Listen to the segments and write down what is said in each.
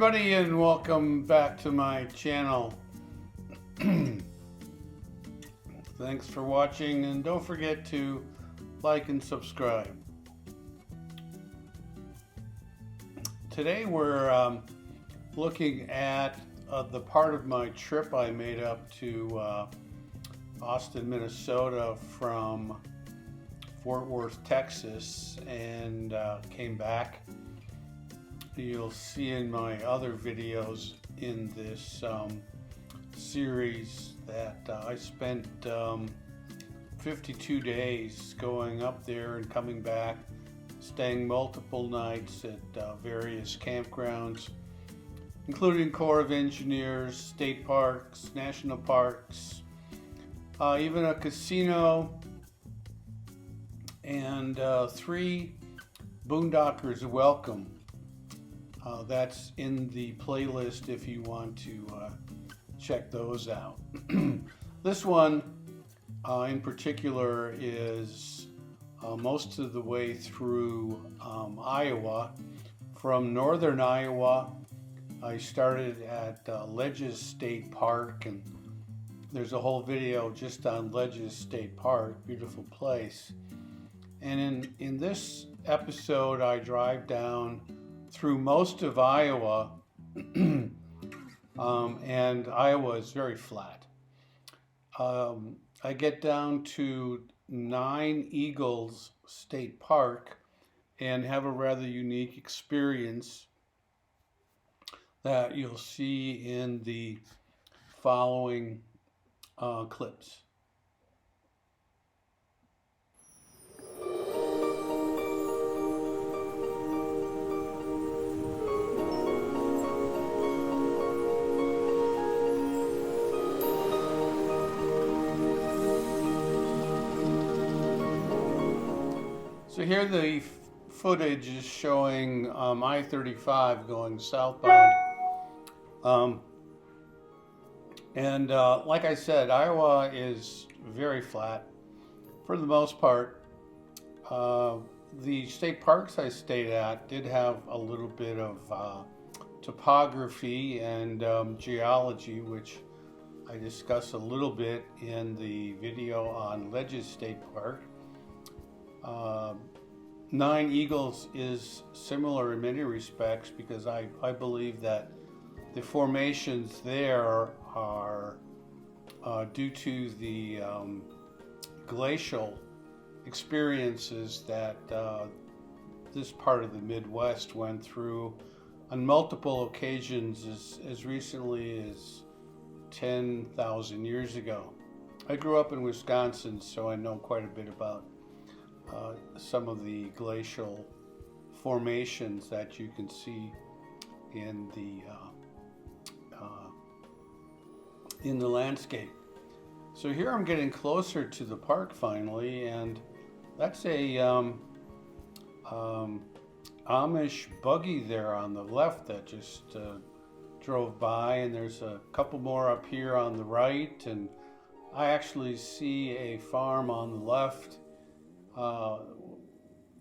everybody, and welcome back to my channel. Thanks for watching, and don't forget to like and subscribe. Today we're looking at the part of my trip I made up to Austin, Minnesota from Fort Worth, Texas, and came back. You'll see in my other videos in this series that I spent 52 days going up there and coming back, staying multiple nights at various campgrounds, including Corps of Engineers, state parks, national parks, even a casino, and 3 Boondockers Welcome. That's in the playlist if you want to check those out. This one in particular is most of the way through Iowa. From northern Iowa, I started at Ledges State Park, and there's a whole video just on Ledges State Park, beautiful place. And in this episode, I drive down through most of Iowa, and Iowa is very flat. I get down to Nine Eagles State Park and have a rather unique experience that you'll see in the following clips. So here the footage is showing I-35 going southbound. Like I said, Iowa is very flat for the most part. The state parks I stayed at did have a little bit of topography and geology, which I discuss a little bit in the video on Ledges State Park. Nine Eagles is similar in many respects because I believe that the formations there are due to the glacial experiences that this part of the Midwest went through on multiple occasions as recently as 10,000 years ago. I grew up in Wisconsin, so I know quite a bit about some of the glacial formations that you can see in the landscape. So here I'm getting closer to the park finally, and that's a Amish buggy there on the left that just drove by, and there's a couple more up here on the right, and I actually see a farm on the left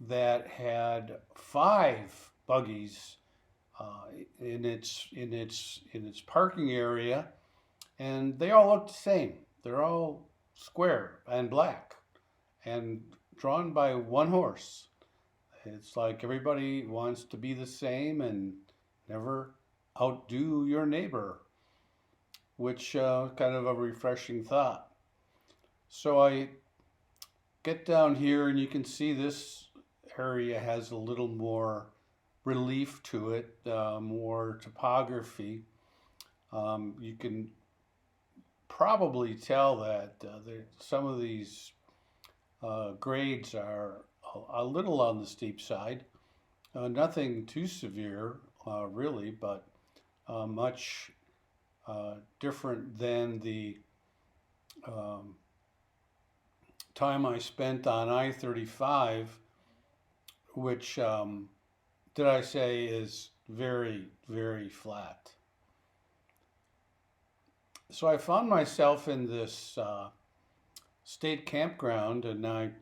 that had 5 buggies in its parking area, and they all look the same. They're all square and black and drawn by one horse. It's like everybody wants to be the same and never outdo your neighbor, which kind of a refreshing thought. So I get down here, and you can see this area has a little more relief to it, more topography. You can probably tell that some of these grades are a little on the steep side. Nothing too severe, really, but much different than the time I spent on I-35, which, did I say, is very, very flat. So I found myself in this state campground, and I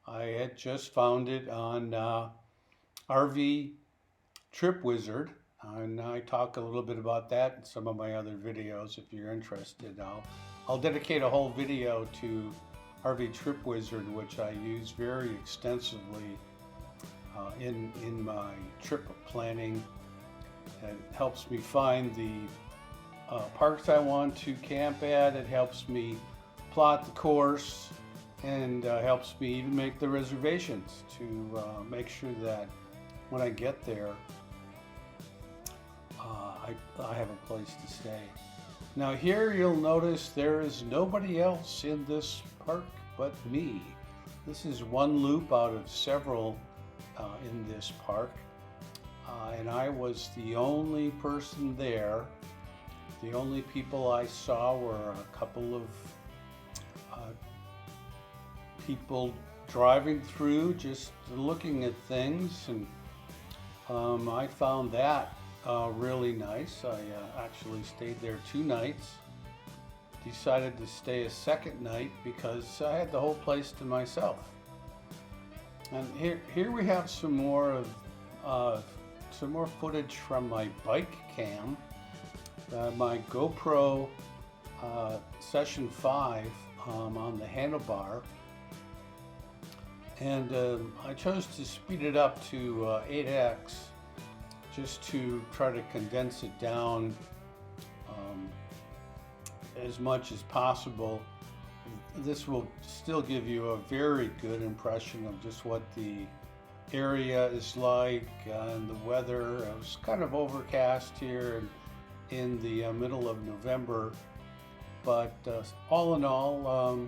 had just found it on RV Trip Wizard, And I talk a little bit about that in some of my other videos if you're interested. I'll dedicate a whole video to RV Trip Wizard, which I use very extensively in my trip planning. It helps me find the parks I want to camp at. It helps me plot the course, and helps me even make the reservations to make sure that when I get there, I have a place to stay. Now here you'll notice there is nobody else in this park but me. This is one loop out of several in this park, and I was the only person there. The only people I saw were a couple of people driving through, just looking at things, and I found that really nice. I actually stayed there 2 nights. Decided to stay a second night because I had the whole place to myself. And here we have some more footage from my bike cam, my GoPro Session 5 on the handlebar. And I chose to speed it up to 8x just to try to condense it down as much as possible. This will still give you a very good impression of just what the area is like and the weather. It was kind of overcast here in the middle of November, but all in all,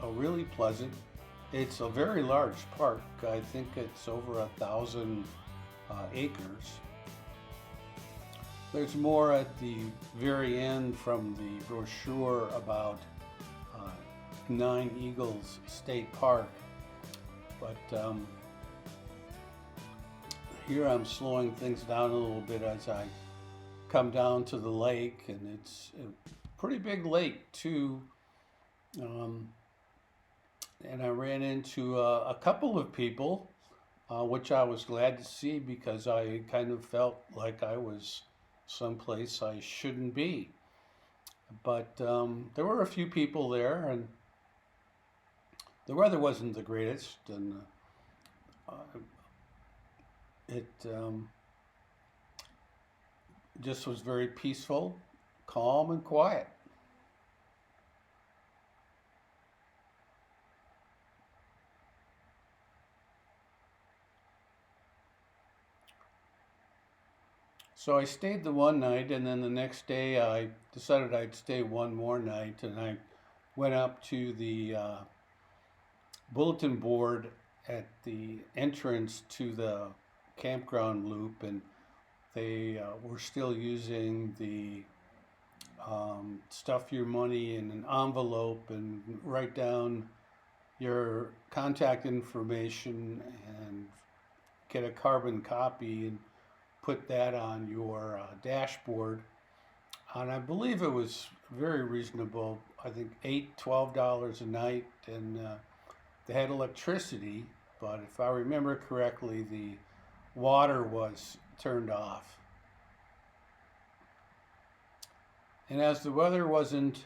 really pleasant. It's a very large park. I think it's over 1,000 acres. There's more at the very end from the brochure about Nine Eagles State Park, but here I'm slowing things down a little bit as I come down to the lake, and it's a pretty big lake too. And I ran into a couple of people, which I was glad to see because I kind of felt like I was someplace I shouldn't be. But there were a few people there, and the weather wasn't the greatest, and it just was very peaceful, calm, and quiet. So I stayed the one night, and then the next day I decided I'd stay one more night, and I went up to the bulletin board at the entrance to the campground loop, and they were still using the stuff your money in an envelope and write down your contact information and get a carbon copy and put that on your dashboard. And I believe it was very reasonable. I think $12 a night, and they had electricity, but if I remember correctly, the water was turned off. And as the weather wasn't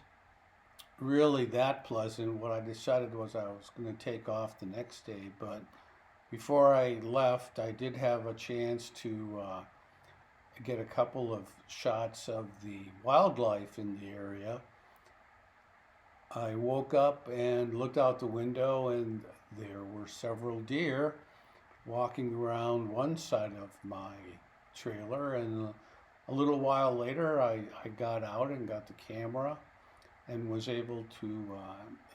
really that pleasant, what I decided was I was going to take off the next day. But before I left, I did have a chance to get a couple of shots of the wildlife in the area. I woke up and looked out the window, and there were several deer walking around one side of my trailer. And a little while later, I got out and got the camera and was able to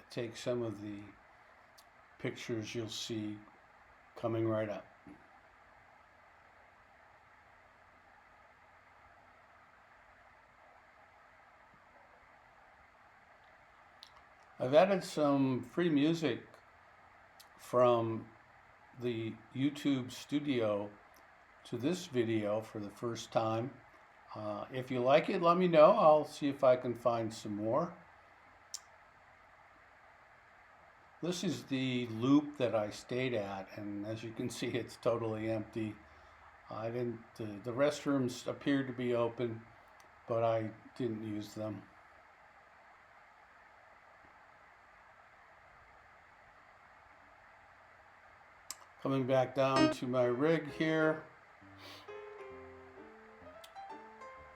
take some of the pictures you'll see coming right up. I've added some free music from the YouTube studio to this video for the first time. If you like it, let me know. I'll see if I can find some more. This is the loop that I stayed at, and as you can see, it's totally empty. I didn't. The restrooms appeared to be open, but I didn't use them. Coming back down to my rig here.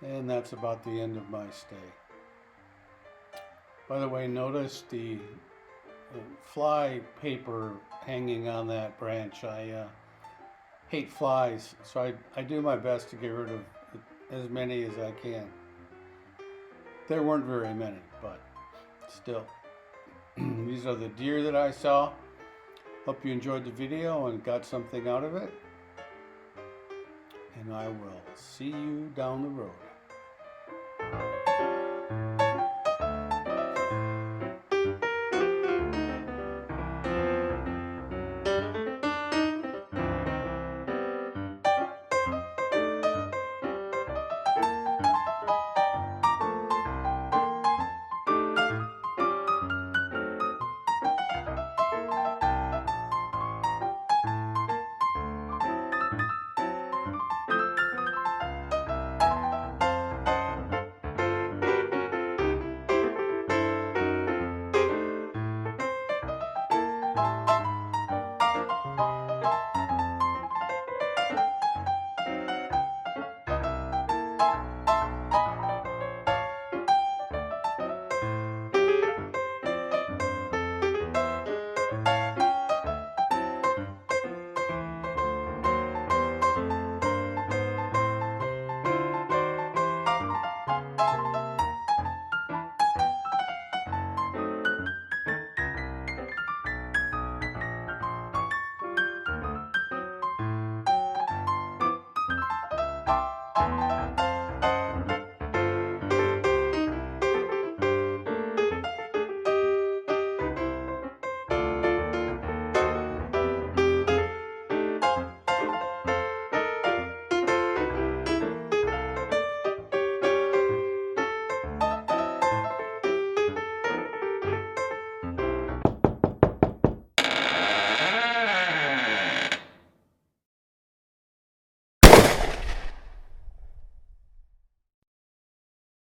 And that's about the end of my stay. By the way, notice the fly paper hanging on that branch. I hate flies, so I do my best to get rid of as many as I can. There weren't very many, but still. These are the deer that I saw. Hope you enjoyed the video and got something out of it. And I will see you down the road.